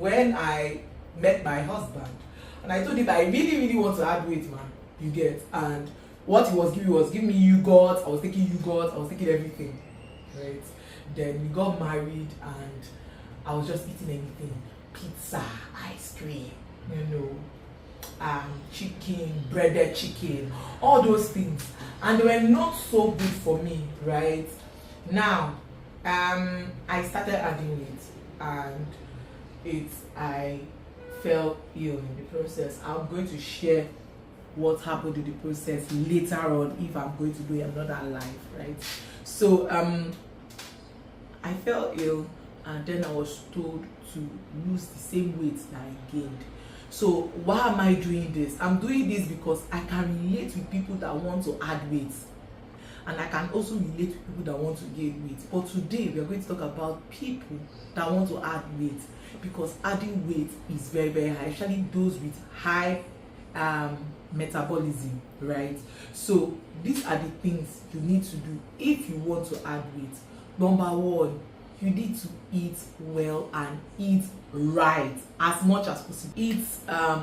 When I met my husband and I told him I really want to add weight, man, you get, and what he was giving me yogurt. I was taking yogurt, I was taking everything, right? Then we got married and I was just eating anything, pizza, ice cream, chicken, breaded chicken, all those things, and they were not so good for me, right? Now I started adding weight, and I fell ill in the process. I'm going to share what happened in the process later on if I'm going to do another live, right? So I fell ill, and then I was told to lose the same weight that I gained. So why am I doing this? I'm doing this because I can relate with people that want to add weight, and I can also relate with people that want to gain weight. But today we are going to talk about people that want to add weight, because adding weight is very high, especially those with high metabolism, right? So these are the things you need to do if you want to add weight. Number one, you need to eat well and eat right as much as possible. Eat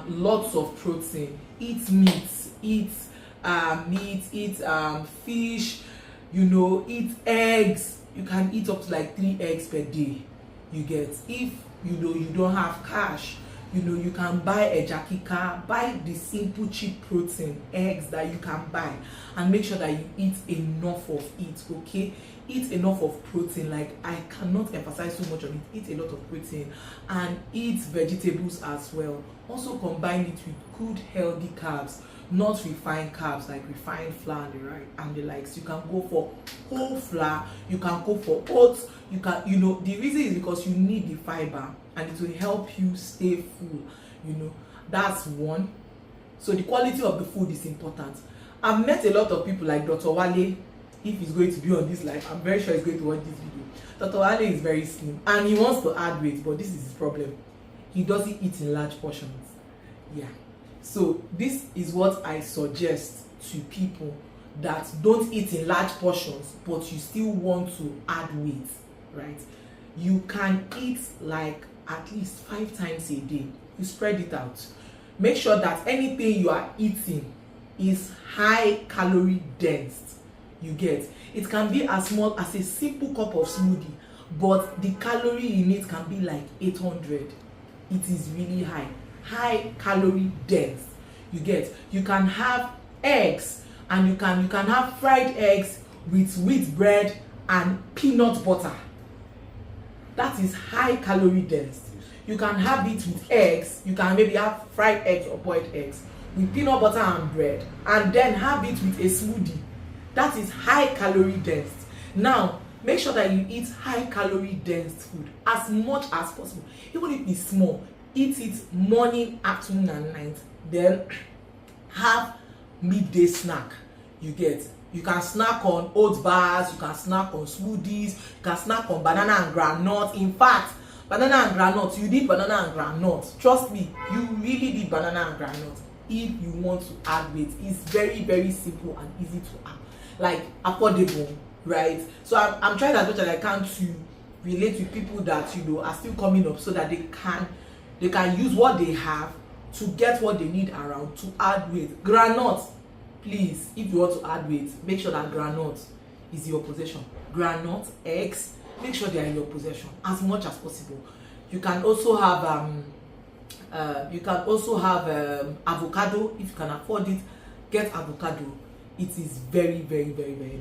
lots of protein, eat meat, eat fish, eat eggs. You can eat up to like 3 eggs per day, you get. If you don't have cash, you can buy a jakika, buy the simple cheap protein eggs that you can buy, and make sure that you eat enough of it, okay? Eat enough of protein. Like, I cannot emphasize so much on it. Eat a lot of protein and eat vegetables as well. Also combine it with good healthy carbs, not refined carbs like refined flour and the likes. You can go for whole flour, you can go for oats, you can, the reason is because you need the fiber and it will help you stay full, that's one. So the quality of the food is important. I've met a lot of people like Dr. Wale. If he's going to be on this live, I'm very sure he's going to watch this video. Dr. Wale is very slim and he wants to add weight, but this is his problem. He doesn't eat in large portions. Yeah. So this is what I suggest to people that don't eat in large portions but you still want to add weight, right? You can eat like at least 5 times a day. You spread it out. Make sure that anything you are eating is high calorie dense. You get. It can be as small as a simple cup of smoothie, but the calorie in it can be like 800. It is really high calorie dense. You get. You can have eggs, and you can have fried eggs with wheat bread and peanut butter. That is high calorie dense. You can have it with eggs. You can maybe have fried eggs or boiled eggs with peanut butter and bread, and then have it with a smoothie. That is high calorie dense. Now, make sure that you eat high calorie dense food as much as possible. Even if it's small, eat it morning, afternoon, and night. Then have midday snack. You get. You can snack on oat bars, you can snack on smoothies, you can snack on banana and groundnut. In fact, banana and groundnut, you need banana and groundnut. Trust me, you really need banana and groundnut if you want to add weight. It's very simple and easy to add, like affordable, right? So I'm trying as much as I can to relate with people that are still coming up, so that they can use what they have to get what they need around to add weight. Groundnut, please, if you want to add weight, make sure that groundnut is your possession. Groundnut, eggs, make sure they are in your possession as much as possible. You can also have avocado. If you can afford it, get avocado. It is very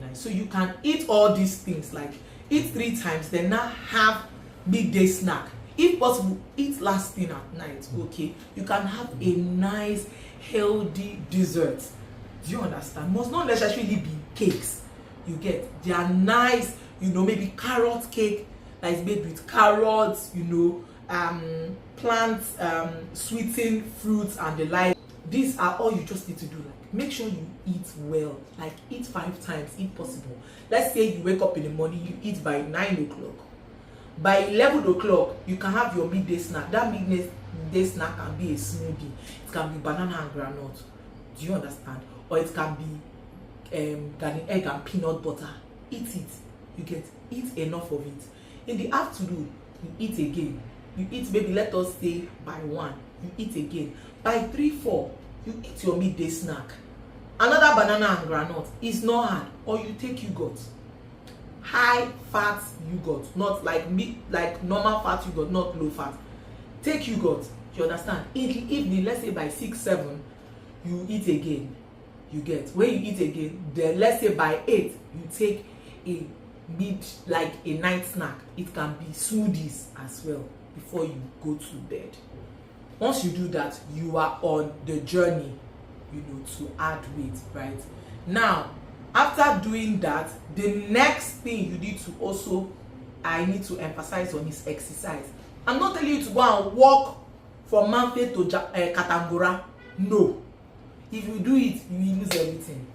nice. So you can eat all these things, like eat 3 times, then now have midday snack. If possible, eat last thing at night, okay? You can have a nice healthy dessert. Do you understand? Must not necessarily be cakes. You get. They are nice, maybe carrot cake that is made with carrots, plants, sweetened fruits and the like. These are all you just need to do. Like, make sure you eat well. Like, eat 5 times if possible. Let's say you wake up in the morning, you eat by 9 o'clock. By 11 o'clock, you can have your midday snack. That midday snack can be a smoothie. It can be banana and groundnut. Do you understand? Or it can be garden egg and peanut butter. Eat it. You get. Eat enough of it. In the afternoon, you eat again. you eat maybe let us say by 1, you eat again. By 3, 4, you eat your midday snack. Another banana and groundnut is not hard. Or you take yogurt, high fat yogurt, not like meat, like normal fat yogurt, not low fat. Take yogurt, you understand? In the evening, let's say by 6, 7, you eat again. You get, when you eat again, then let's say by 8, you take a like a night snack. It can be smoothies as well before you go to bed. Once you do that, you are on the journey, to add weight, right? Now, after doing that, the next thing you need to also, I need to emphasize on, is exercise. I'm not telling you to go and walk from Manfe to Katangora. No. If you do it, you will lose everything.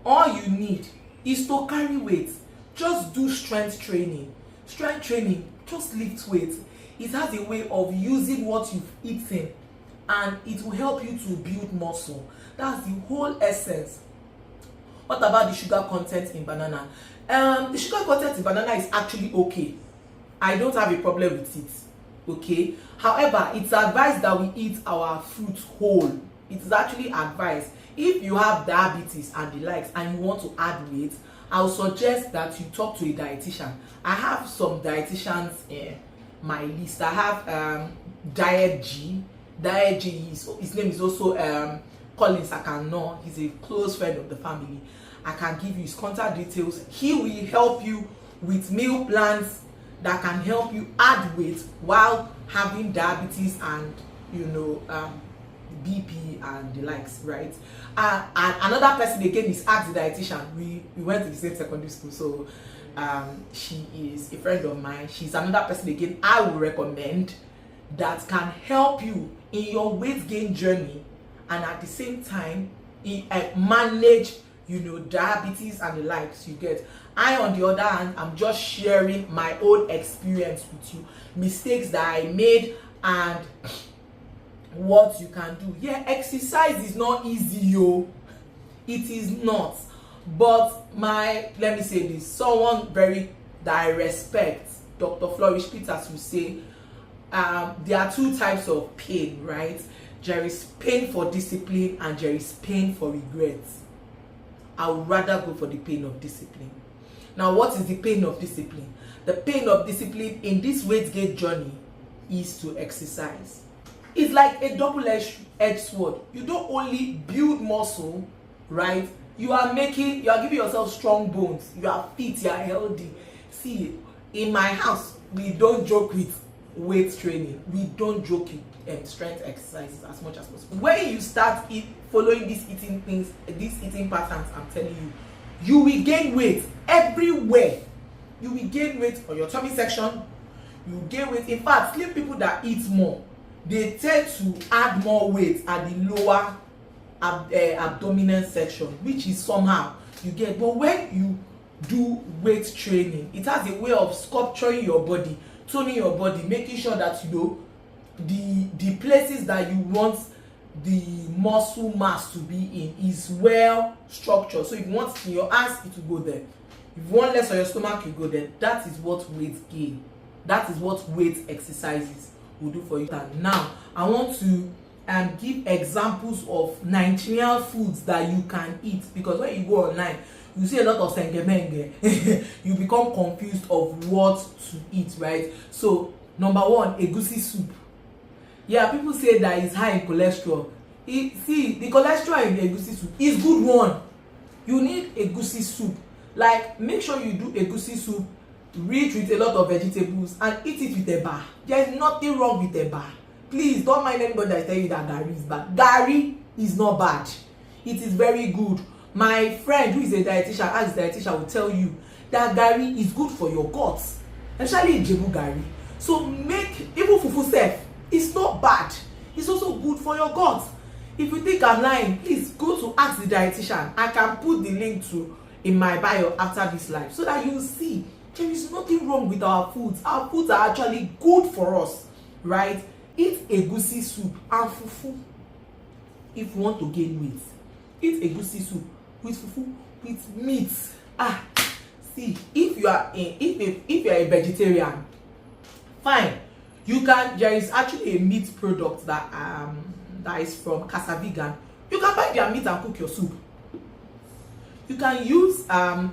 All you need is to carry weight. Just do strength training. Strength training, just lift weight. It has a way of using what you've eaten, and it will help you to build muscle. That's the whole essence. What about the sugar content in banana? The sugar content in banana is actually okay. I don't have a problem with it. Okay. However, it's advised that we eat our fruits whole. It is actually advised. If you have diabetes and the likes and you want to add weight, I would suggest that you talk to a dietitian. I have some dietitians in my list. I have Diet G. Diet G, his name is also Collins Akano. He's a close friend of the family. I can give you his contact details. He will help you with meal plans that can help you add weight while having diabetes and BP and the likes, right? And another person again is asked the dietitian. We went to the same secondary school, so she is a friend of mine. She's another person again I will recommend that can help you in your weight gain journey, and at the same time manage diabetes and the likes. You get. I, on the other hand, I'm just sharing my own experience with you, mistakes that I made and what you can do. Yeah, exercise is not easy, yo. It is not. But let me say this, someone that I respect, Dr. Flourish Peters, will say there are 2 types of pain, right? There is pain for discipline and there is pain for regret. I would rather go for the pain of discipline. Now, what is the pain of discipline? The pain of discipline in this weight gain journey is to exercise. It's like a double-edged sword. You don't only build muscle, right? You are giving yourself strong bones. You are fit, you are healthy. See, in my house, we don't joke with weight training. We don't joke with strength exercises as much as possible. When you start following these eating patterns, I'm telling you, you will gain weight everywhere. You will gain weight on your tummy section. You will gain weight. In fact, slim people that eat more, they tend to add more weight at the lower abdominal section, which is somehow you get. But when you do weight training, it has a way of sculpturing your body, toning your body, making sure that the places that you want the muscle mass to be in is well structured. So if you want it in your hands, it will go there. If you want less on your stomach, you go there. That is what weight gain, that is what weight exercises will do for you. And now I want to give examples of Nigerian foods that you can eat, because when you go online you see a lot of sengemenge. You become confused of what to eat, right? So number 1, egusi soup. Yeah, people say that it's high in cholesterol. See, the cholesterol in the egusi soup is good one. You need egusi soup. Like, make sure you do egusi soup rich with a lot of vegetables and eat it with eba. There is nothing wrong with eba. Please don't mind anybody that tell you that garri is bad. Garri is not bad. It is very good. My friend who is a dietitian, as a dietitian, will tell you that garri is good for your guts, especially Ijebu garri. So make even fufu sef. It's not bad. It's also good for your guts. If you think I'm lying, please go to ask the dietitian. I can put the link in my bio after this live so that you see there is nothing wrong with our foods. Our foods are actually good for us, right? Eat egusi soup and fufu if you want to gain weight. Eat egusi soup with fufu with meat. See, if you are a vegetarian, fine. There is actually a meat product that is from Casa Vegan. You can buy their meat and cook your soup. You can use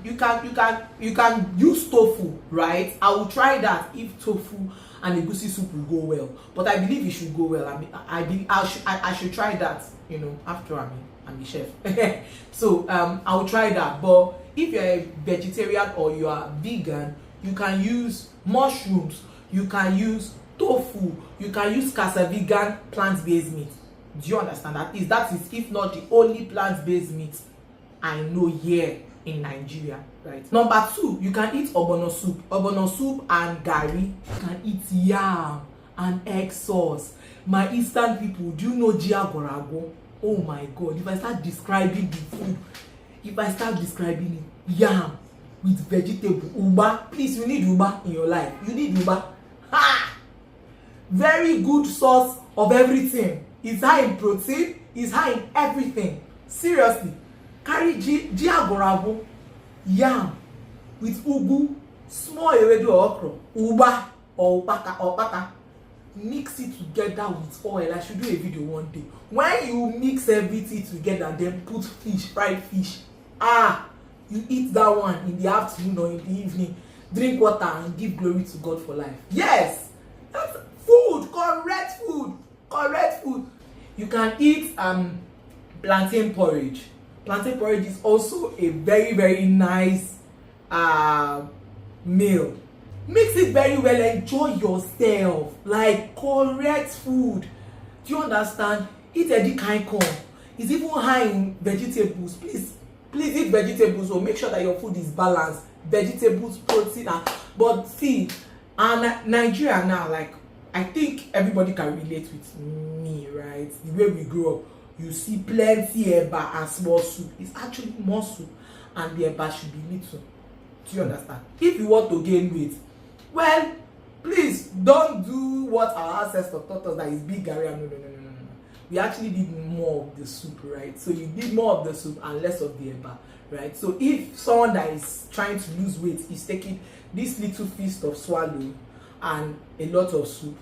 you can use tofu, right? I will try that if tofu and egusi soup will go well, but I believe it should go well. I should try that, you know, after I'm the chef. So I will try that. But if you're a vegetarian or you are vegan, you can use mushrooms, you can use tofu, you can use Casa Vegan plant-based meat. Do you understand that? That is if not the only plant-based meat I know here in Nigeria, right? Number 2, you can eat ogbono soup and garri. You can eat yam and egg sauce. My Eastern people, do you know jiagorago? Oh my God, if I start describing the food, if I start describing it, yam with vegetable, uba, please, you need uba in your life. You need uba. Ha! Very good source of everything. It's high in protein, it's high in everything. Seriously. Carry jiagorago, yam with ugu, small ewedu or okra, uba or opaka. Mix it together with oil. I should do a video one day. When you mix everything together, then put fish, fried fish. You eat that one in the afternoon or in the evening. Drink water and give glory to God for life. Yes, that's food, correct food. You can eat plantain porridge. Plantain porridge is also a very, very nice meal. Mix it very well, enjoy yourself, like correct food. Do you understand? Eat any kind corn. It's even high in vegetables. Please eat vegetables, or make sure that your food is balanced. Vegetables, protein, but see, and Nigeria now, like, I think everybody can relate with me, right? The way we grew up, you see plenty eba and small soup. It's actually more soup, and the eba should be little. Do you understand? If you want to gain weight, well, please don't do what our ancestors taught us, that is big area. No. We actually need more of the soup, right? So you need more of the soup and less of the eba, right? So if someone that is trying to lose weight is taking this little feast of swallow and a lot of soup,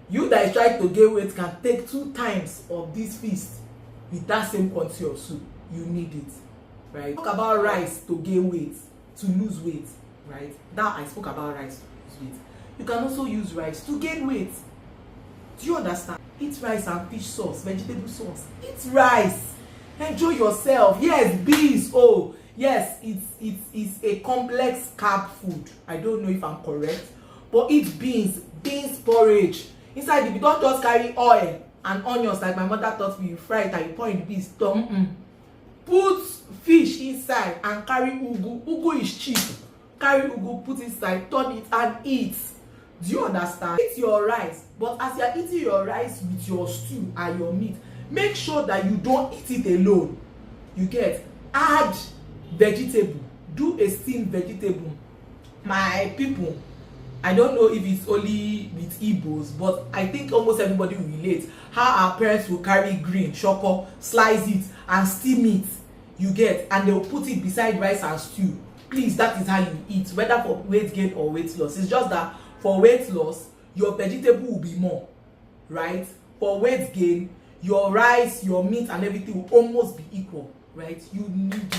you that is trying to gain weight can take 2 times of this feast with that same quantity of soup. You need it, right? Talk about rice to gain weight, to lose weight, right? Now I spoke about rice to lose weight. You can also use rice to gain weight. Do you understand? Eat rice and fish sauce, vegetable sauce. Eat rice. Enjoy yourself. Yes, beans. Oh, yes, it's a complex carb food. I don't know if I'm correct, but eat beans porridge. Inside it, you don't just carry oil and onions like my mother taught me. You fry it and you pour in the beans. Put fish inside and carry ugu. Ugu is cheap. Carry ugu, put inside, turn it and eat. Do you understand? Eat your rice, but as you are eating your rice with your stew and your meat, make sure that you don't eat it alone. You get, add vegetable. Do a steamed vegetable. My people, I don't know if it's only with Igbos, but I think almost everybody will relate how our parents will carry green shoko, slice it and steam it. You get, and they'll put it beside rice and stew. Please, that is how you eat, whether for weight gain or weight loss. It's just that for weight loss, your vegetable will be more, right? For weight gain, your rice, your meat and everything will almost be equal, right? You need it.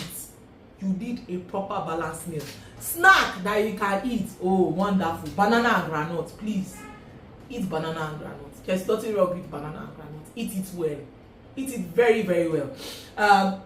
You need a proper balanced meal. Snack that you can eat. Oh, wonderful. Banana and granite. Please, eat banana and granite. There's nothing wrong with banana and granite. Eat it well. Eat it very, very well.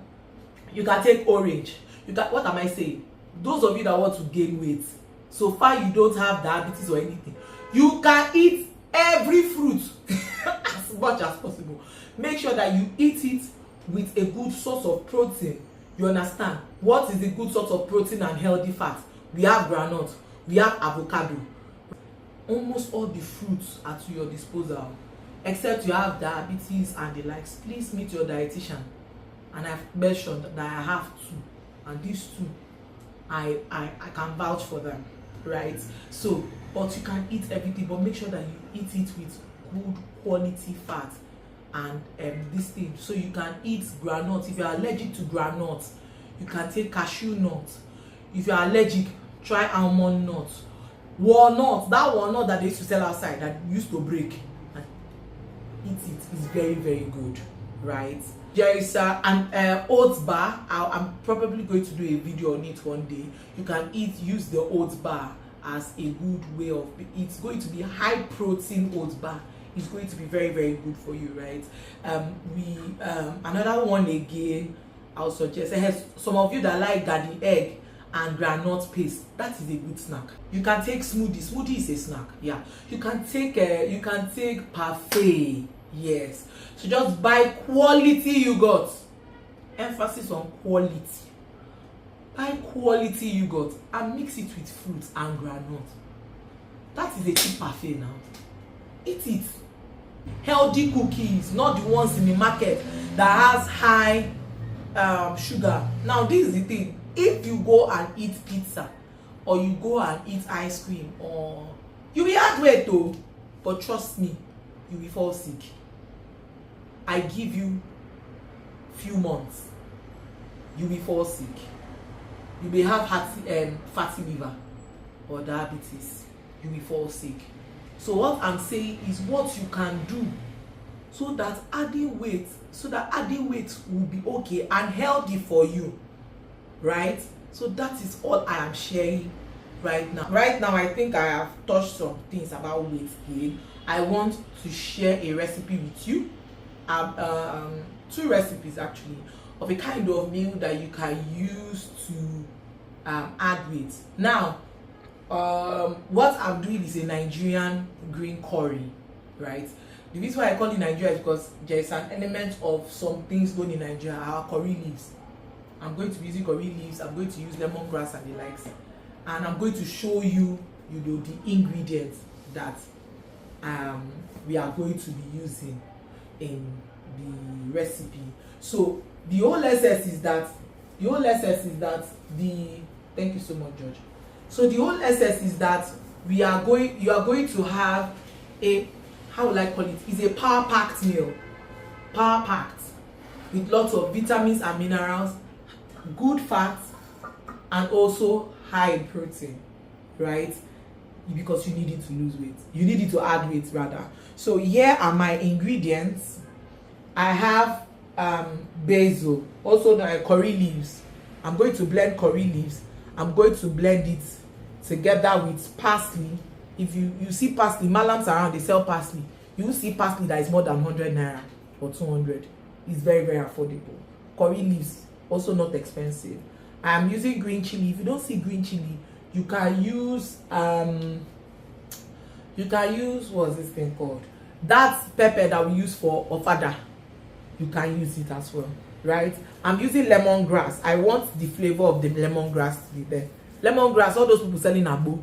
You can take orange. What am I saying? Those of you that want to gain weight, so far you don't have diabetes or anything, you can eat every fruit as much as possible. Make sure that you eat it with a good source of protein. You understand? What is a good source of protein and healthy fat? We have groundnut, we have avocado. Almost all the fruits are to your disposal, except you have diabetes and the likes. Please meet your dietitian. And I've mentioned that I have 2, and these 2, I can vouch for them, right? So, but you can eat everything, but make sure that you eat it with good quality fat and this thing. So you can eat groundnut. If you are allergic to groundnut, you can take cashew nut. If you are allergic, try almond nut. Walnut, that walnut that they used to sell outside that used to break, and eat it is very, very good, right? There is an oats bar. I'm probably going to do a video on it one day. You can use the oats bar as a good way of, it's going to be high protein oats bar. It's going to be very, very good for you, right? Another one again, I'll suggest, some of you that like garden egg and groundnut paste, that is a good snack. You can take smoothie is a snack. Yeah, you can take parfait. Yes, so just buy quality yogurt, emphasis on quality. Buy quality yogurt and mix it with fruits and groundnut. That is a cheap parfait now. Eat it. Healthy cookies, not the ones in the market that has high sugar. Now this is the thing, if you go and eat pizza or you go and eat ice cream, or you will add weight though, but trust me, you will fall sick. I give you few months, you will fall sick. You may have fatty liver or diabetes, you will fall sick. So what I'm saying is what you can do so that adding weight will be okay and healthy for you, right? So that is all I am sharing right now. I think I have touched some things about weight gain. I want to share a recipe with you, two recipes actually, of a kind of meal that you can use to add weight. Now what I'm doing is a Nigerian green curry, right? The reason why I call it Nigeria is because there is an element of some things going in Nigeria, our curry leaves. I'm going to be using curry leaves, I'm going to use lemongrass and the likes, and I'm going to show you, the ingredients that we are going to be using in the recipe. So the whole essence is that thank you so much, George. So the whole essence is that you are going to have a, how will I call it? It's a power-packed meal. Power-packed with lots of vitamins and minerals, good fats, and also high in protein, right? Because you need it to lose weight. You need it to add weight rather. So here are my ingredients. I have basil, also the curry leaves. I'm going to blend curry leaves. I'm going to blend it together with parsley. If you see parsley, malams around, they sell parsley. You will see parsley that is more than 100 naira or 200. It's very, very affordable. Curry leaves, also not expensive. I'm using green chili. If you don't see green chili, you can use what's this thing called? That's pepper that we use for ofada. You can use it as well, right? I'm using lemongrass. I want the flavor of the lemongrass to be there. Lemongrass, all those people selling abo,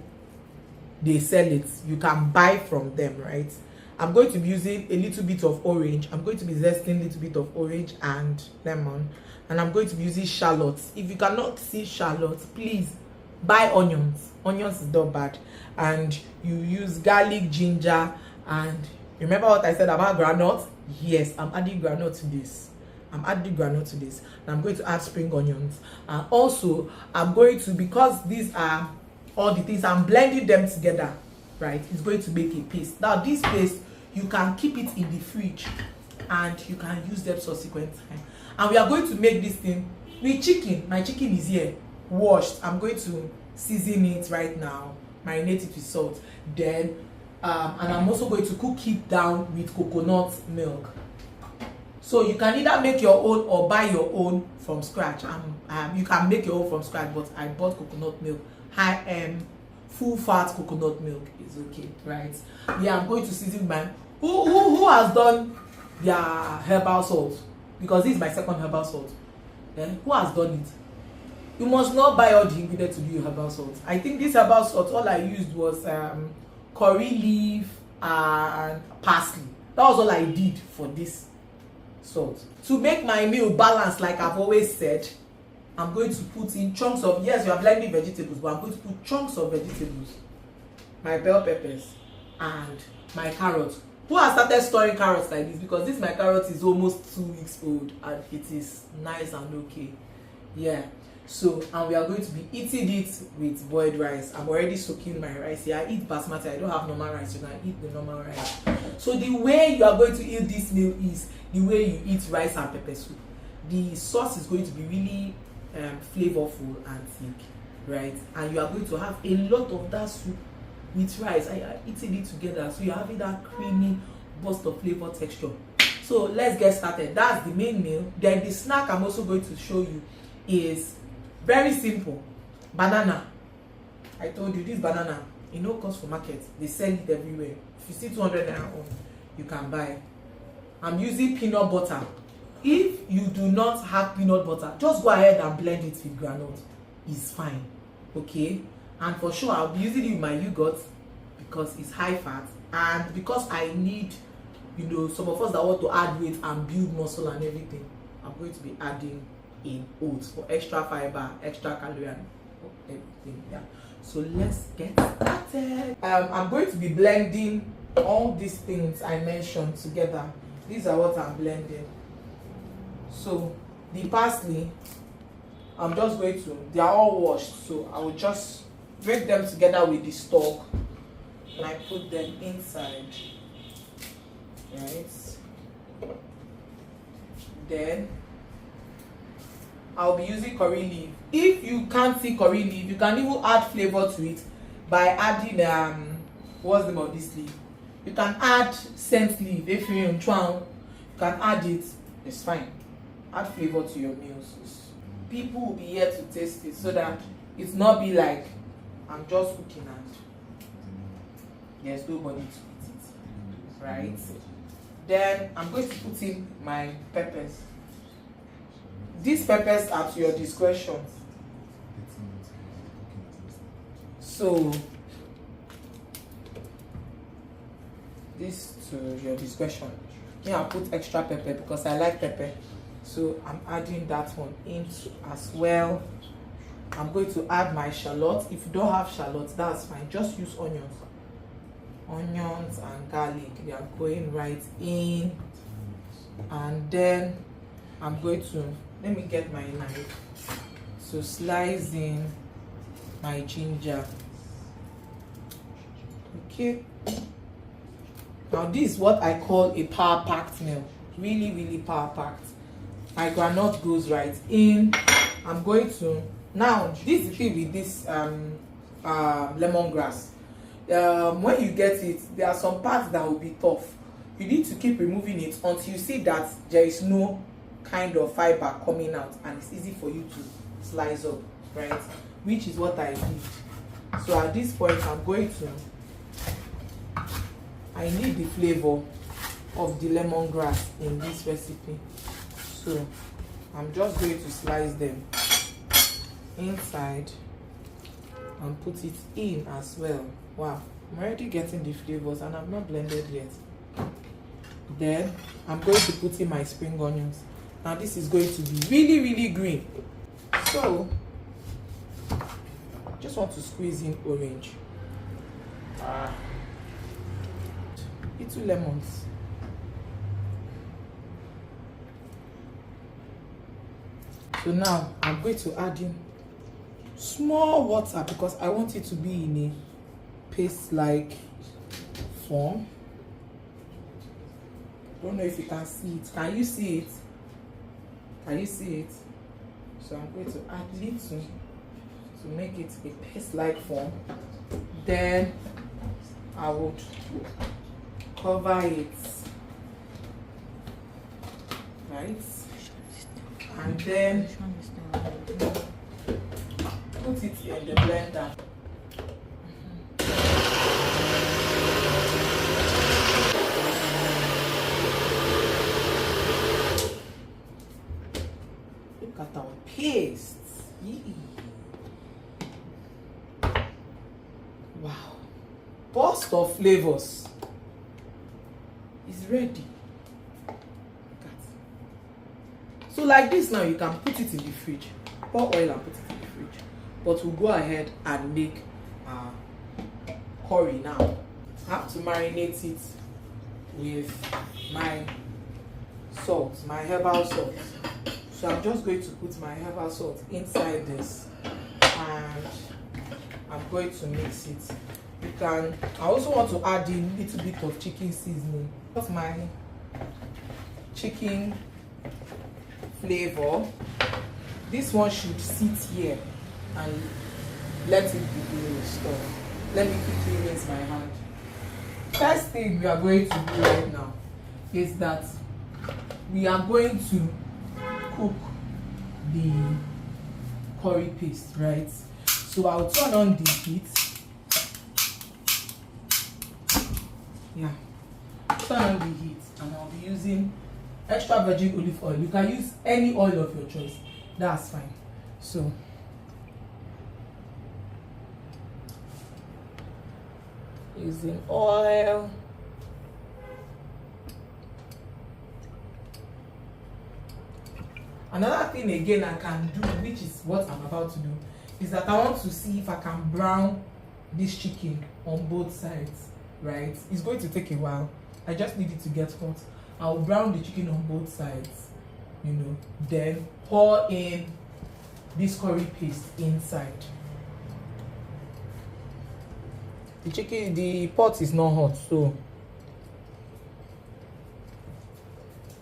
they sell it. You can buy from them, right? I'm going to be using a little bit of orange. I'm going to be zesting a little bit of orange and lemon. And I'm going to be using shallots. If you cannot see shallots, please buy onions. Onions is not bad. And you use garlic, ginger, and remember what I said about groundnut? Yes, I'm adding groundnut to this. And I'm going to add spring onions. And also, I'm going to, because these are all the things, I'm blending them together, right? It's going to make a paste. Now, this paste, you can keep it in the fridge and you can use them subsequent time. And we are going to make this thing with chicken. My chicken is here, washed. I'm going to season it right now, marinate it with salt. Then, and I'm also going to cook it down with coconut milk. So you can either make your own or buy your own from scratch. You can make your own from scratch, but I bought coconut milk. Full fat coconut milk is okay, right? Yeah, I'm going to season mine. Who has done their herbal salt? Because this is my second herbal salt. Who has done it? You must not buy all the ingredients to do your herbal salt. I think this herbal salt, all I used was curry leaf and parsley. That was all I did for this salt. To make my meal balanced, like I've always said, I'm going to put in chunks of, yes, you are blending vegetables, but I'm going to put chunks of vegetables, my bell peppers and my carrots. Who has started storing carrots like this? Because this my carrot is almost 2 weeks old and it is nice and okay. Yeah. So, and we are going to be eating it with boiled rice. I'm already soaking my rice here. I eat basmati, I don't have normal rice, you can eat the normal rice. So the way you are going to eat this meal is the way you eat rice and pepper soup. The sauce is going to be really flavorful and thick, right? And you are going to have a lot of that soup with rice, and you are eating it together, so you're having that creamy burst of flavor texture. So let's get started. That's the main meal. Then the snack I'm also going to show you is very simple. Banana. I told you this banana, it no cost for market, they sell it everywhere. If you see 200 naira on, you can buy. I'm using peanut butter. If you do not have peanut butter, just go ahead and blend it with groundnut. It's fine, okay? And for sure I'll be using it with my yogurt because it's high fat, and because I need, you know, some of us that want to add weight and build muscle and everything, I'm going to be adding in oats for extra fiber, extra calorie, and everything. Yeah, so let's get started. I'm going to be blending all these things I mentioned together. These are what I'm blending. So the parsley, I'm just going to, they are all washed, so I will just break them together with the stalk and I put them inside, right? Then I'll be using curry leaf. If you can't see curry leaf, you can even add flavor to it by adding what's the name of this leaf? You can add scent leaf. If you're in town, you can add it. It's fine. Add flavor to your meals. People will be here to taste it, so that it's not be like I'm just cooking and there's nobody to eat it, right? Then I'm going to put in my peppers. These peppers are to your discretion. So this to your discretion. Yeah, I'll put extra pepper because I like pepper. So I'm adding that one in as well. I'm going to add my shallot. If you don't have shallots, that's fine. Just use onions. Onions and garlic. They are going right in. And then I'm going to, let me get my knife. So slice in my ginger. Okay. Now this is what I call a power-packed meal. Really, really power-packed. My groundnut goes right in. I'm going to, now this is the thing with this lemongrass. When you get it, there are some parts that will be tough. You need to keep removing it until you see that there is no kind of fiber coming out and it's easy for you to slice up, right? Which is what I did. So at this point I'm going to, I need the flavor of the lemongrass in this recipe. So I'm just going to slice them inside and put it in as well. Wow, I'm already getting the flavors and I've not blended yet. Then I'm going to put in my spring onions. Now this is going to be really, really green. So just want to squeeze in orange. Little lemons. So now I'm going to add in small water because I want it to be in a paste-like form. Don't know if you can see it. Can you see it? Can you see it? So I'm going to add little to make it a paste-like form. Then I would cover it, right? And then put it in the blender. Look at our paste. Yee. Wow. Burst of flavors is ready. So like this now, you can put it in the fridge. Pour oil and put it in the fridge. But we'll go ahead and make curry now. I have to marinate it with my salt, my herbal salt. So I'm just going to put my herbal salt inside this, and I'm going to mix it. You can, I also want to add in a little bit of chicken seasoning. That's my chicken flavor. This one should sit here and let it be doing stuff. Let me quickly rinse my hand. First thing we are going to do right now is that we are going to cook the curry paste, right? So I'll turn on the heat. Yeah, turn on the heat, and I'll be using extra virgin olive oil. You can use any oil of your choice, that's fine. So using oil. Another thing again I can do, which is what I'm about to do, is that I want to see if I can brown this chicken on both sides, right? It's going to take a while. I just need it to get hot. I'll brown the chicken on both sides, you know, then pour in this curry paste inside. The pot is not hot, so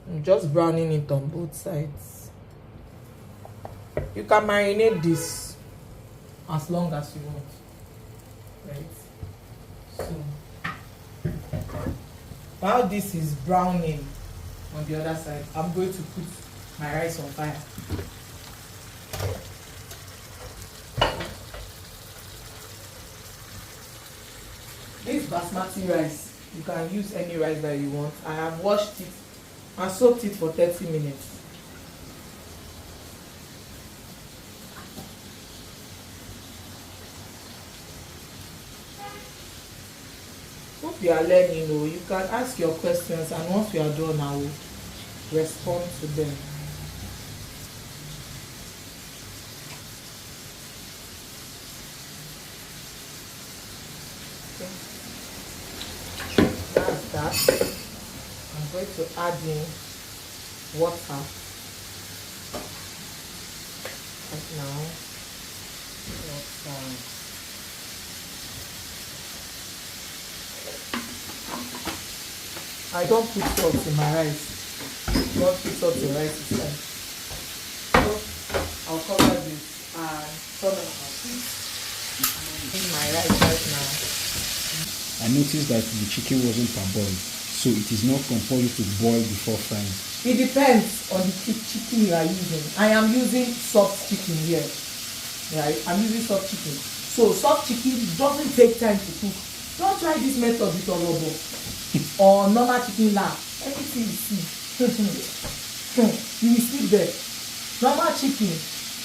I'm just browning it on both sides. You can marinate this as long as you want, right? So while this is browning on the other side, I'm going to put my rice on fire. This basmati rice, you can use any rice that you want. I have washed it and soaked it for 30 minutes. Hope you are learning. You can ask your questions, and once we are done, I will respond to them. That's that. I'm going to add in water right now. I don't put salt in my rice. Don't put salt in rice itself. So I'll cover this and turn on my heat. In my rice right now. I noticed that the chicken wasn't parboiled, so it is not compulsory to boil before frying. It depends on the chicken you are using. I am using soft chicken here, right? I'm using soft chicken. So soft chicken doesn't take time to cook. Don't try this method with orobo or normal chicken lamb. Anything you see, you will sleep there. Normal chicken,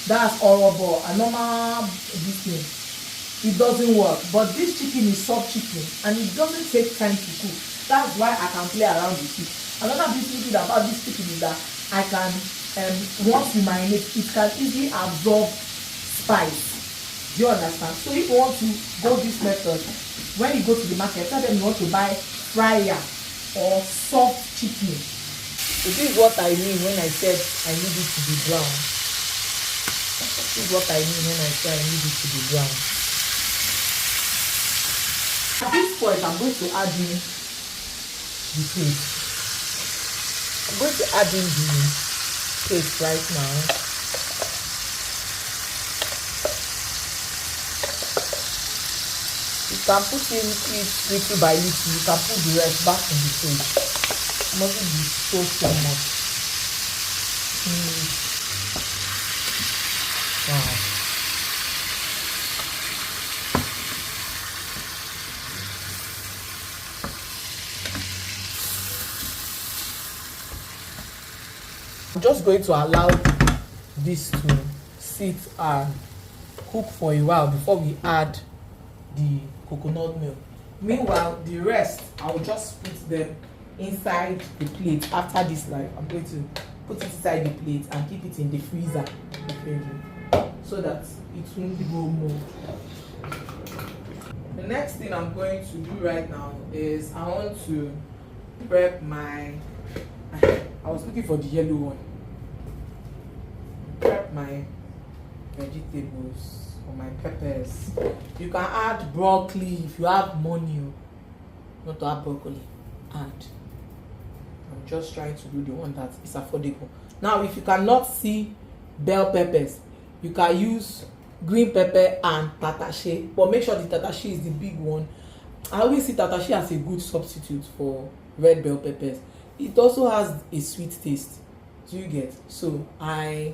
that's orobo, and normal this thing, it doesn't work. But this chicken is soft chicken and it doesn't take time to cook. That's why I can play around with it. Another beautiful thing about this chicken is that I can, once you marinate, it can easily absorb spice. Do you understand? So if you want to go this method, when you go to the market, tell them you want to buy fryer or soft chicken. So this is what I mean when I said I need it to be brown. This is what I mean when I say I need it to be brown. At this point, I'm going to add in the paste. I'm going to add in the paste right now. You can put in it little by little. You can put the rest back in the fridge. It mustn't be so much. Wow. I'm just going to allow this to sit and cook for a while before we add the coconut milk. Meanwhile, the rest I'll just put them inside the plate. After this life, I'm going to put it inside the plate and keep it in the freezer so that it won't go mold. The next thing I'm going to do right now is I want to prep my, I was looking for the yellow one. my vegetables or my peppers. You can add broccoli if you have money. Not to add broccoli, add. I'm just trying to do the one that is affordable. Now if you cannot see bell peppers, you can use green pepper and tatashe, but make sure the tatashe is the big one. I always see tatashe as a good substitute for red bell peppers. It also has a sweet taste. Do you get? So I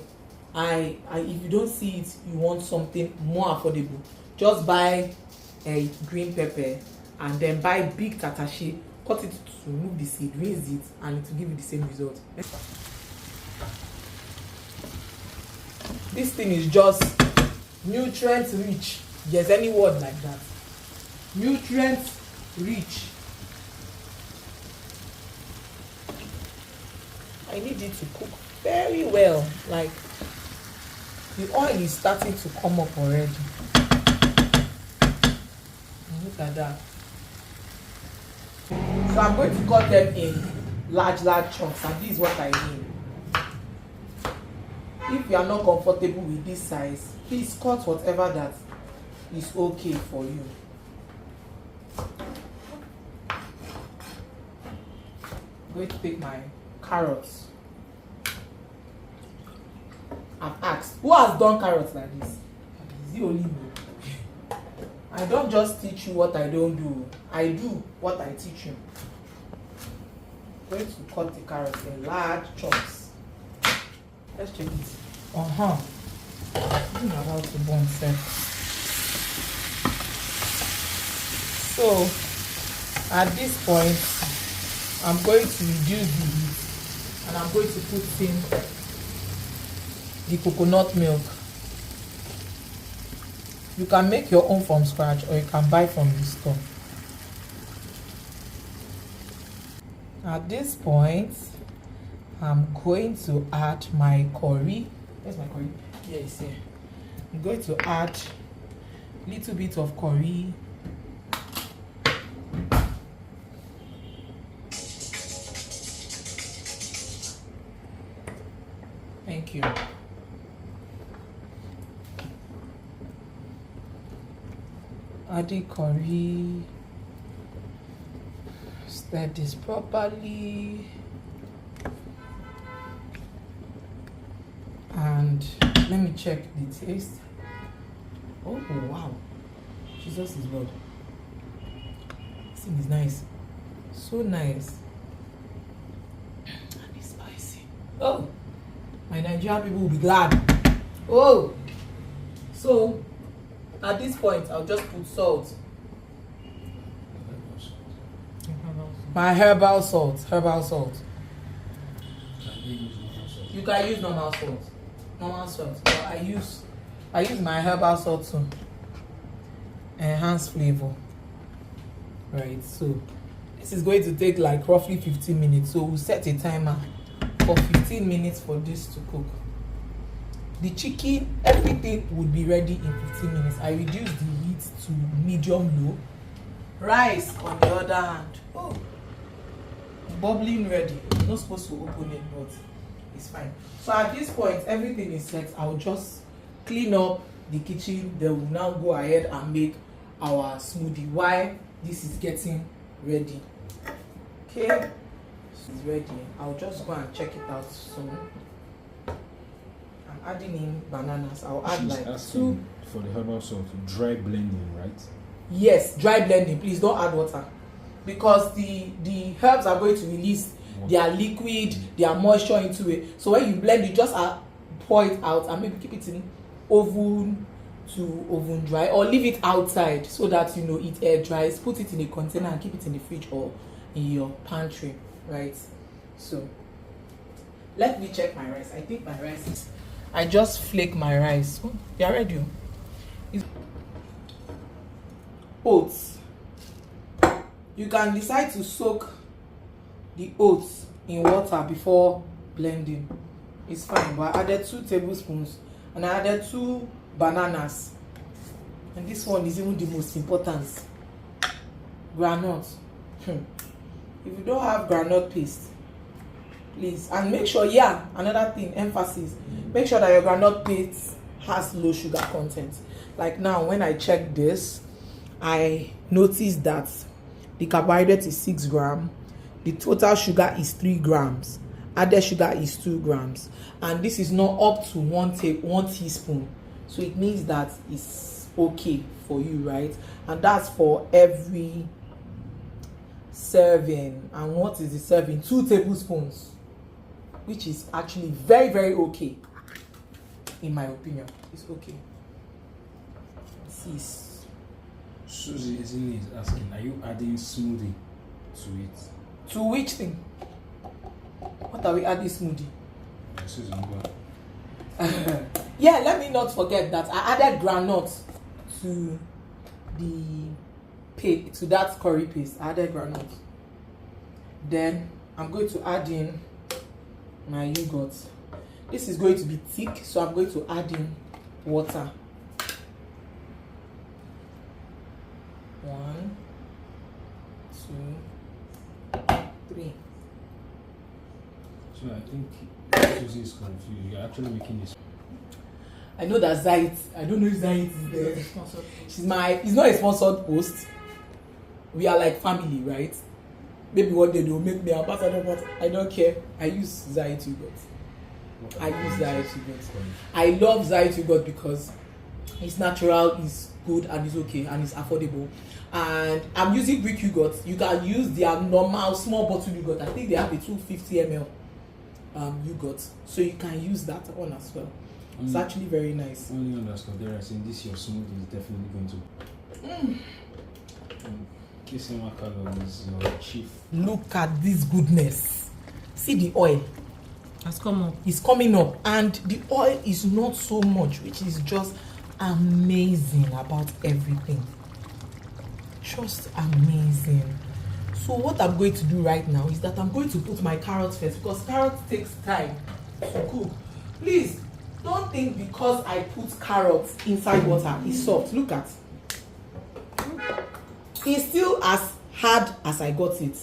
if you don't see it, you want something more affordable, just buy a green pepper and then buy big tatashe, cut it to remove the seed, rinse it, and it will give you the same result. This thing is just nutrient rich. There's any word like that. Nutrient rich. I need it to cook very well. Like the oil is starting to come up already. Look at that. So I'm going to cut them in large chunks, and this is what I mean. If you are not comfortable with this size, please cut whatever that is okay for you. I'm going to take my carrots. I've asked, who has done carrots like this? Is it only me? I don't just teach you what I don't do. I do what I teach you. I'm going to cut the carrots in large chunks. Let's check it. I'm about to burn set. So at this point, I'm going to reduce the heat and I'm going to put in the coconut milk. You can make your own from scratch or you can buy from the store. At this point, I'm going to add my curry. Where's my curry? Here it's here. I'm going to add a little bit of curry. Thank you. Add the curry. Stir this properly. And let me check the taste. Oh wow, Jesus is Lord. This thing is nice, so nice, and it's spicy. Oh, my Nigerian people will be glad. Oh, so at this point I'll just put salt. My herbal salt. You can use normal salt, but I use my herbal salt to enhance flavor. Right, so this is going to take like roughly 15 minutes, so we'll set a timer for 15 minutes for this to cook. The chicken, everything would be ready in 15 minutes. I reduce the heat to medium low. Rice on the other hand, oh, bubbling ready. I'm not supposed to open it, but it's fine. So at this point, everything is set. I'll just clean up the kitchen. Then we'll now go ahead and make our smoothie while this is getting ready. Okay, it's ready. I'll just go and check it out soon. I'm adding in bananas. I'll add like 2 for the herbal salt. Dry blending, right? Yes, dry blending. Please don't add water, because the herbs are going to release their liquid, their moisture into it. So when you blend it, just pour it out and maybe keep it in oven to oven dry, or leave it outside so that it air dries. Put it in a container and keep it in the fridge or in your pantry, right? So let me check my rice. I think my rice is, I just flake my rice. Oh, they are ready. Oats. You can decide to soak the oats in water before blending. It's fine, but I added 2 tablespoons and I added 2 bananas, and this one is even the most important, groundnut. If you don't have groundnut paste, please, and make sure, another thing, emphasis, make sure that your groundnut paste has low sugar content. Like now, when I check this, I noticed that the carbohydrate is 6 grams, the total sugar is 3 grams, added sugar is 2 grams, and this is not up to 1 teaspoon. So it means that it's okay for you, right? And that's for every serving. And what is the serving? 2 tablespoons, which is actually very, very okay. In my opinion, it's okay. Sis. Susie Ezini is asking, are you adding smoothie to it? To which thing? What are we adding smoothie? Susie, yeah, let me not forget that I added groundnut to that curry paste. I added groundnut. Then I'm going to add in my yogurt. This is going to be thick, so I'm going to add in water. 1, 2, 3. So I think Susie is confused. You're actually making this. I know that Zait, I don't know if Zait is there. It's not a sponsored post. We are like family, right? Maybe one day they will make me ambassador, but I don't care. I use Zait yogurt. I love Zait yogurt because it's natural, it's good, and it's okay, and it's affordable. And I'm using Greek yogurt. You can use their normal small bottle yogurt. I think they have a 250 ml yogurt, so you can use that one as well. It's actually very nice. Only understood there, I think this your smoothie is definitely going to. Nwakalor is your chief. Look at this goodness. See the oil. Has come up. It's coming up, and the oil is not so much, which is just amazing about everything. Just amazing. So what I'm going to do right now is that I'm going to put my carrots first, because carrot takes time to cook. Please don't think because I put carrots inside water it's soft. Look at, it's still as hard as I got it,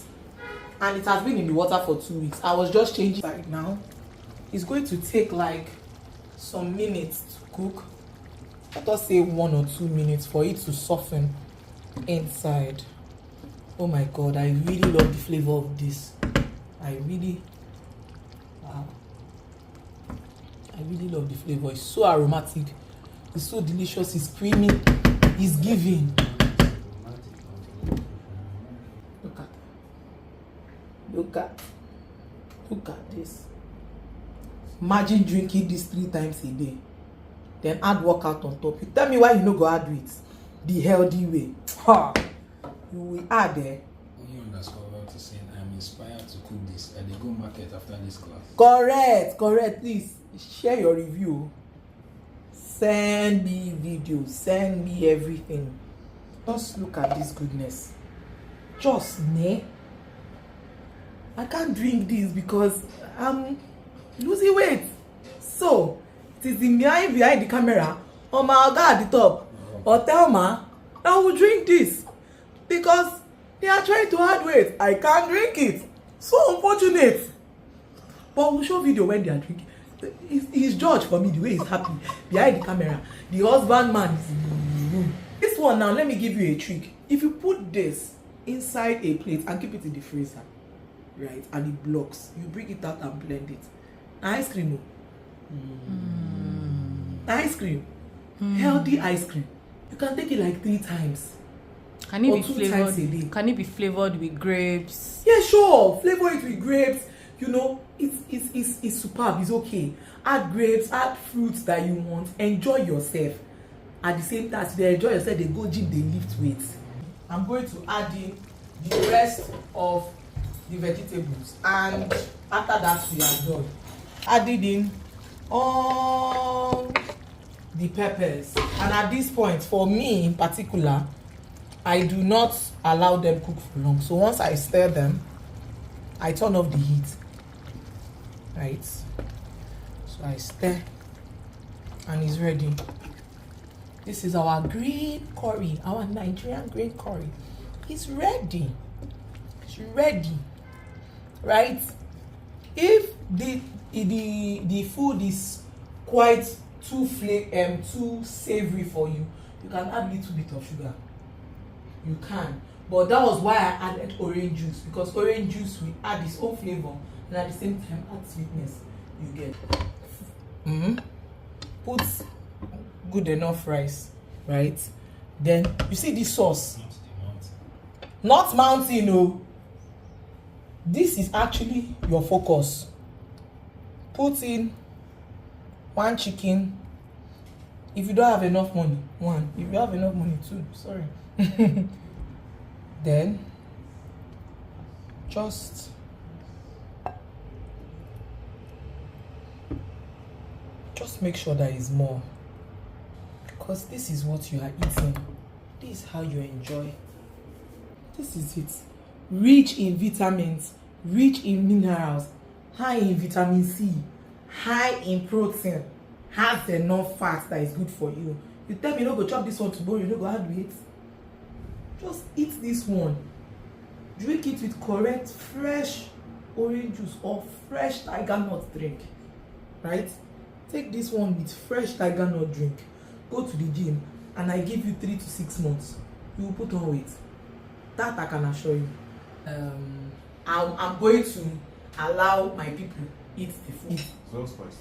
and it has been in the water for 2 weeks. I was just changing right now. It's going to take like some minutes to cook. Let us say 1 or 2 minutes for it to soften inside. Oh my god, I really love the flavor of this. I really love the flavor. It's so aromatic, it's so delicious, it's creamy, it's giving. Look at this. Imagine drinking this 3 times a day, then add workout on top. You tell me why you no go add it the healthy way. You will add there. You underscore to say I'm inspired to cook this, and they go market after this class. Correct. Please share your review. Send me videos. Send me everything. Just look at this goodness. Just ne. I can't drink this because I'm losing weight. So it is in behind the camera. Oh my god, at the top. Or tell ma I will drink this because they are trying to add weight. I can't drink it. So unfortunate. But we'll show video when they are drinking. He's judged for me the way he's happy behind the camera. The husband man is in the room. This one now, let me give you a trick. If you put this inside a plate and keep it in the freezer, right, and it blocks, you bring it out and blend it. Ice cream. Ice cream. Healthy ice cream. You can take it like 3 times. Can it or be 2 flavored? times a day. Can it be flavored with grapes? Yeah, sure. Flavor it with grapes. You know, it's superb. It's okay. Add grapes, add fruits that you want. Enjoy yourself. At the same time, they enjoy yourself, they go gym, they lift weights. I'm going to add in the rest of the vegetables, and after that we are done. Added in all the peppers, and at this point, for me in particular, I do not allow them cook for long. So once I stir them, I turn off the heat, right? So I stir and it's ready. This is our green curry, our Nigerian green curry. It's ready. It's ready, right? If the food is quite too savory for you, you can add little bit of sugar. You can, but that was why I added orange juice, because orange juice will add its own flavor and at the same time add sweetness. You get. Put good enough rice, right? Then you see this sauce. Not mountain, no. This is actually your focus. Put in 1 chicken. If you don't have enough money, 1. If you have enough money, 2. Sorry. Then just make sure that is more, because this is what you are eating. This is how you enjoy. This is it. Rich in vitamins, rich in minerals, high in vitamin C, high in protein, has enough fat that is good for you. You tell me you no go chop this one tomorrow, you no go add weight. Just eat this one. Drink it with correct fresh orange juice or fresh tiger nut drink, right? Take this one with fresh tiger nut drink. Go to the gym and I give you 3 to 6 months. You will put on weight. That I can assure you. I'm going to allow my people eat the food. It's well spiced.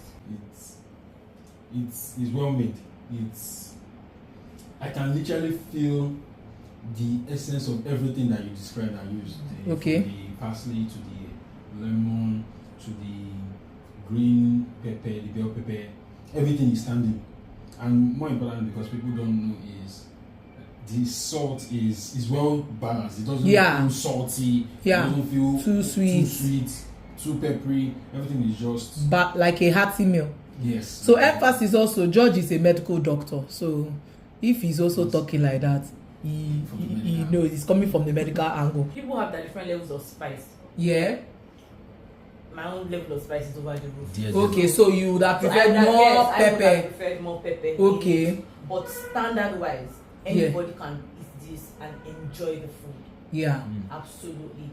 It's well made. I can literally feel the essence of everything that you described and used. Okay. From the parsley to the lemon to the green pepper, the bell pepper, everything is standing. And more important, because people don't know, is the salt is well balanced. It doesn't feel salty. Yeah. It doesn't feel too sweet, too peppery. Everything is just like a hearty meal. Yes. So emphasis also, George is a medical doctor. So if he's also talking like that, he knows he's coming from the medical angle. People have their different levels of spice. Yeah. My own level of spice is over the roof. Yes. Okay, so you would have preferred more I would pepper. have preferred more pepper. Okay. But standard wise, anybody can eat this and enjoy the food. Yeah. Absolutely.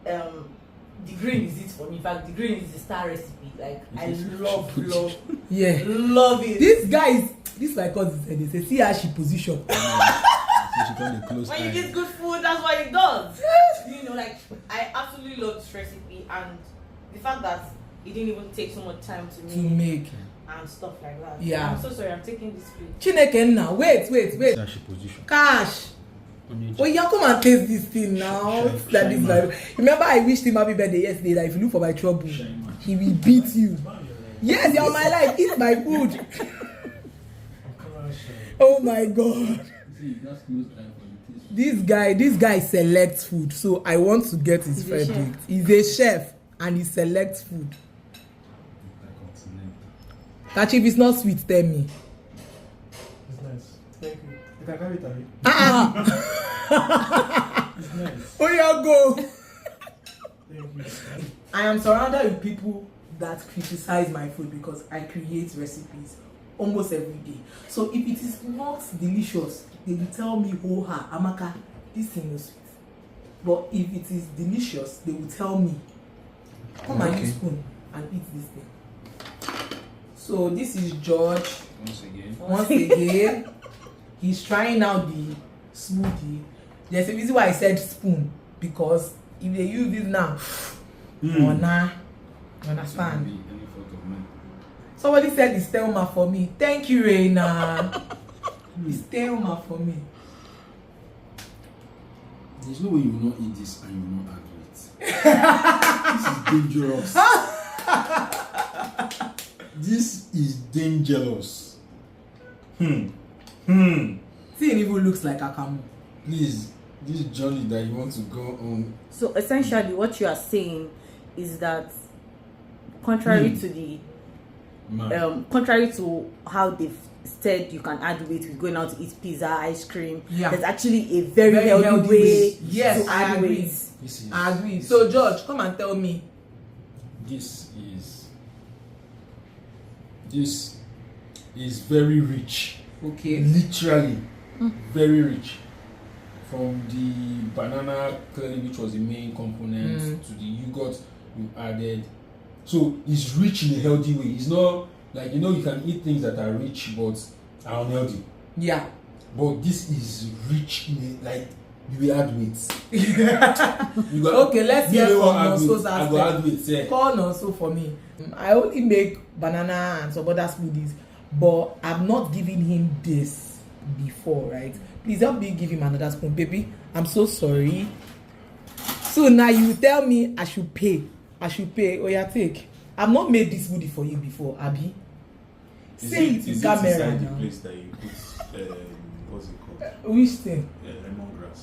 The green is it for me. In fact, the green is the star recipe. Like I love Yeah. love it. This my cousin said, they say, see how she position. When you eat good food, that's what it does. You know, like I absolutely love this recipe, and the fact that it didn't even take so much time to make and stuff like that. Yeah. I'm so sorry, I'm taking this plate. Chineke now, wait. Position. Cash. Oh, you come and taste this thing now. Remember, I wished him happy birthday yesterday. That if you look for my trouble, he will beat you. Yes, you're my life. Eat my food. Oh my God. This guy selects food, so I want to get his verdict. He's a chef and he selects food. That if it's not sweet, tell me. It's nice. Thank you. You can carry it away. It's nice. Oh, yeah, go. Thank you. I am surrounded with people that criticize my food because I create recipes almost every day. So if it is not delicious, they will tell me, oh, Amaka, this thing is sweet. But if it is delicious, they will tell me, come and use spoon and eat this thing. So this is George. Once again, he's trying out the smoothie. There's a reason why I said spoon, because if they use this now, or nah, you understand? Somebody said it's Thelma for me. Thank you, Reina. It's Thelma for me. There's no way you will not eat this and you will not add weight. This is dangerous. This is dangerous. See, it even looks like a camel. Please, this journey that you want to go on. So essentially, what you are saying is that contrary to the contrary to how they've said you can add weight with going out to eat pizza, ice cream, there's actually a very healthy way yes, to add weight. I agree. So George, come and tell me. This is very rich. Okay. Literally very rich. From the banana clearly, which was the main component, to the yogurt you added. So it's rich in a healthy way. It's not Like, you know, you can eat things that are rich but are unhealthy. Yeah. But this is rich in a, like, you will add weight. You go, Okay, let's hear from Nonso's I go add weight, yeah. Call Nonso for me. I only make banana and some other smoothies, but I'm not giving him this before, right? Please help me give him another spoon, baby. I'm so sorry. So now you tell me I should pay. Oh yeah, take. I've not made this smoothie for you before, Abby. Say it to camera inside now. the place that you put what's it called? Which thing? Lemongrass.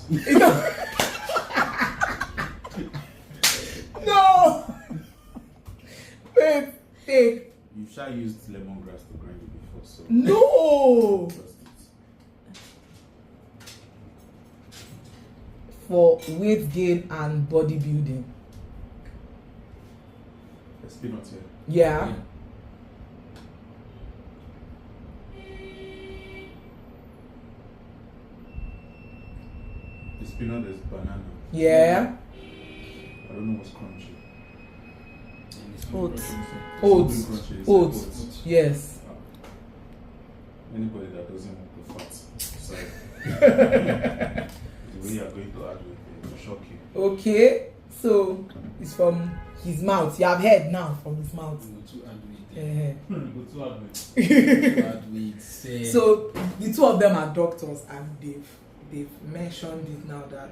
No. Wait, take. You shall used lemongrass to grind it before, so No. trust it. For weight gain and bodybuilding. There's peanuts here. Yeah. There's peanut, there's banana. Yeah. I don't know what's crunchy. Oats. Oats. Something crunchy is Oats. oats. Yes. Anybody that doesn't want the fat side, the way you are going to add it will shock you. Okay. So it's from his mouth. You have heard now from his mouth. You go to add weight. Eh. Go to add it. Add weight, say. So the two of them are doctors, and they've mentioned it now that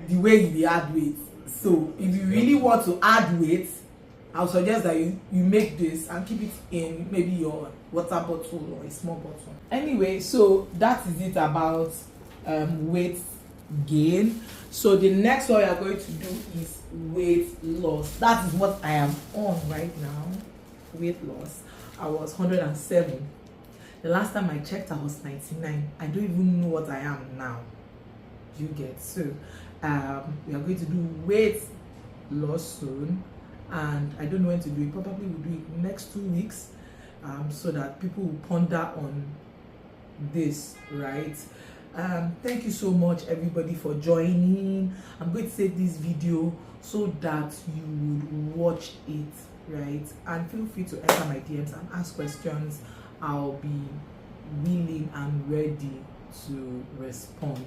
the way you add weight. So if you really want to add weight, I'll suggest that you make this and keep it in maybe your water bottle or a small bottle. Anyway, so that is it about weight gain. So the next one we are going to do is weight loss. That is what I am on right now. Weight loss. I was 107. The last time I checked, I was 99. I don't even know what I am now. You get. So we are going to do weight loss soon, and I don't know when to do it. Probably we'll do it next 2 weeks, so that people will ponder on this, right? Thank you so much, everybody, for joining. I'm going to save this video so that you would watch it, right? And feel free to enter my DMs and ask questions. I'll be willing and ready to respond.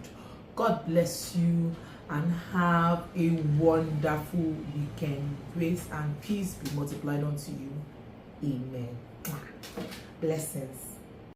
God bless you and have a wonderful weekend. Grace and peace be multiplied unto you. Amen. Blessings.